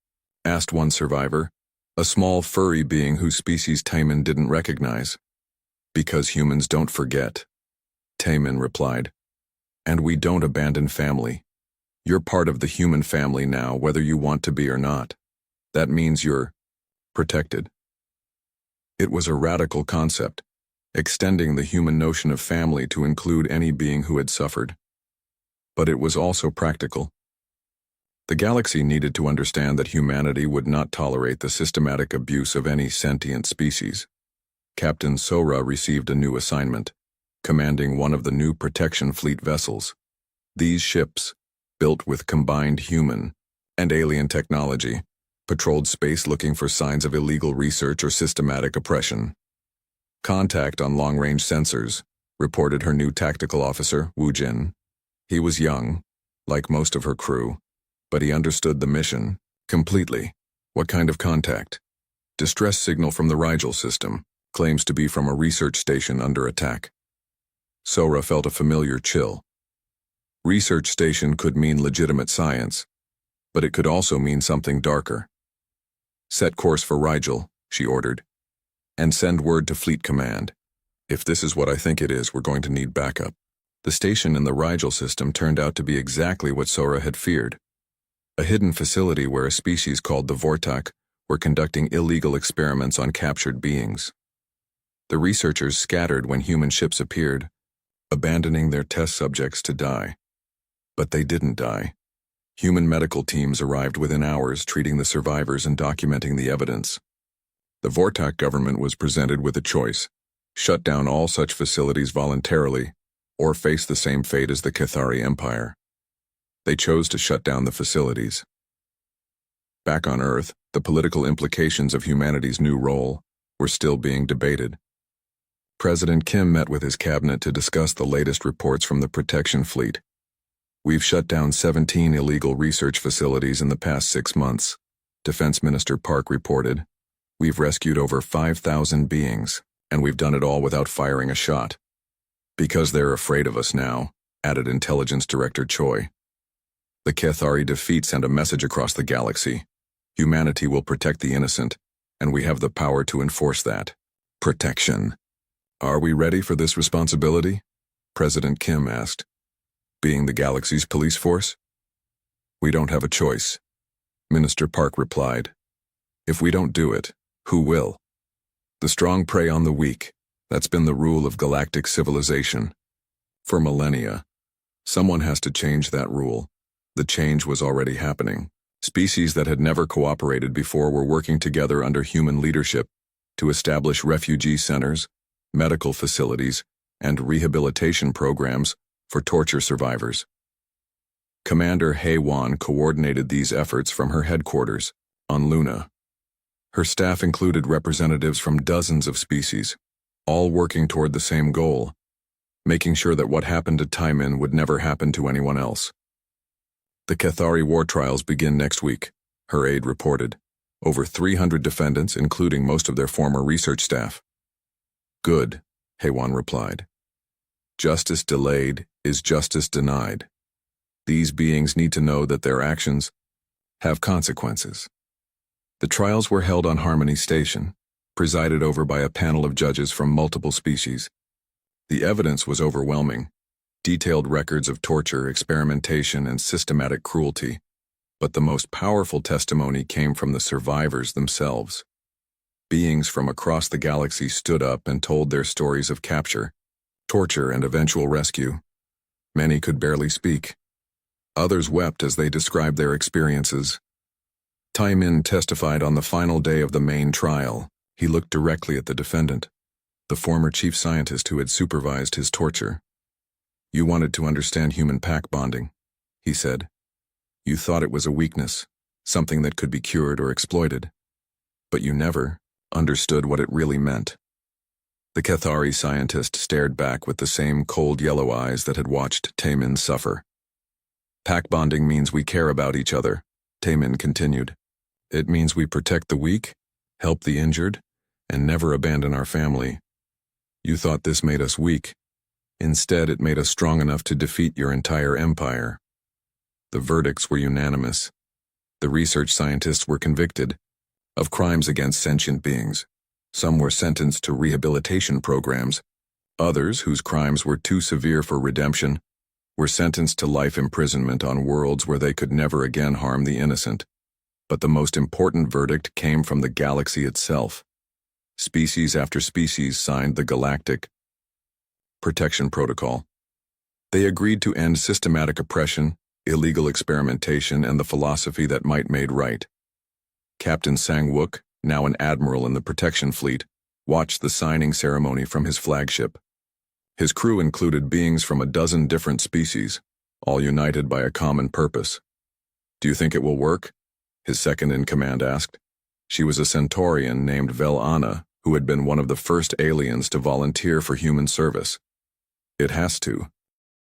Asked one survivor, a small furry being whose species Taemin didn't recognize. Because humans don't forget, Taemin replied. And we don't abandon family. You're part of the human family now, whether you want to be or not. That means you're protected. It was a radical concept, extending the human notion of family to include any being who had suffered. But it was also practical. The galaxy needed to understand that humanity would not tolerate the systematic abuse of any sentient species. Captain Sora received a new assignment, commanding one of the new protection fleet vessels. These ships, built with combined human and alien technology, patrolled space looking for signs of illegal research or systematic oppression. Contact on long-range sensors, reported her new tactical officer, Wu Jin. He was young, like most of her crew, but he understood the mission completely. What kind of contact? Distress signal from the Rigel system, claims to be from a research station under attack. Sora felt a familiar chill. Research station could mean legitimate science, but it could also mean something darker. Set course for Rigel, she ordered, and send word to Fleet Command. If this is what I think it is, we're going to need backup. The station in the Rigel system turned out to be exactly what Sora had feared. A hidden facility where a species called the Vortak were conducting illegal experiments on captured beings. The researchers scattered when human ships appeared, abandoning their test subjects to die. But they didn't die. Human medical teams arrived within hours, treating the survivors and documenting the evidence. The Vortak government was presented with a choice: shut down all such facilities voluntarily, or face the same fate as the Kethari Empire. They chose to shut down the facilities. Back on Earth, the political implications of humanity's new role were still being debated. President Kim met with his cabinet to discuss the latest reports from the protection fleet. We've shut down 17 illegal research facilities in the past 6 months, Defense Minister Park reported. We've rescued over 5,000 beings, and we've done it all without firing a shot. Because they're afraid of us now, added Intelligence Director Choi. The Kethari defeat sent a message across the galaxy. Humanity will protect the innocent, and we have the power to enforce that. Protection. Are we ready for this responsibility? President Kim asked. Being the galaxy's police force? We don't have a choice, Minister Park replied. If we don't do it, who will? The strong prey on the weak. That's been the rule of galactic civilization. For millennia, someone has to change that rule. The change was already happening. Species that had never cooperated before were working together under human leadership to establish refugee centers, medical facilities, and rehabilitation programs for torture survivors. Commander Hei-Wan coordinated these efforts from her headquarters on Luna. Her staff included representatives from dozens of species, all working toward the same goal, making sure that what happened to Taemin would never happen to anyone else. The Kethari war trials begin next week, her aide reported. Over 300 defendants, including most of their former research staff. Good, Hei-Wan replied. Justice delayed is justice denied. These beings need to know that their actions have consequences. The trials were held on Harmony Station, presided over by a panel of judges from multiple species. The evidence was overwhelming. Detailed records of torture, experimentation, and systematic cruelty, but the most powerful testimony came from the survivors themselves. Beings from across the galaxy stood up and told their stories of capture, torture, and eventual rescue. Many could barely speak. Others wept as they described their experiences. Taemin testified on the final day of the main trial. He looked directly at the defendant, the former chief scientist who had supervised his torture. "You wanted to understand human pack bonding," he said. "You thought it was a weakness, something that could be cured or exploited. But you never understood what it really meant." The HFY scientist stared back with the same cold yellow eyes that had watched Taemin suffer. "Pack bonding means we care about each other," Taemin continued. "It means we protect the weak, help the injured, and never abandon our family. You thought this made us weak. Instead, it made us strong enough to defeat your entire empire." The verdicts were unanimous. The research scientists were convicted of crimes against sentient beings. Some were sentenced to rehabilitation programs. Others, whose crimes were too severe for redemption, were sentenced to life imprisonment on worlds where they could never again harm the innocent. But the most important verdict came from the galaxy itself. Species after species signed the Galactic Protection Protocol. They agreed to end systematic oppression, illegal experimentation, and the philosophy that might made right. Captain Sang-wook, now an admiral in the protection fleet, watched the signing ceremony from his flagship. His crew included beings from a dozen different species, all united by a common purpose. "Do you think it will work?" his second-in-command asked. She was a Centaurian named Vel-Anna, who had been one of the first aliens to volunteer for human service. "It has to,"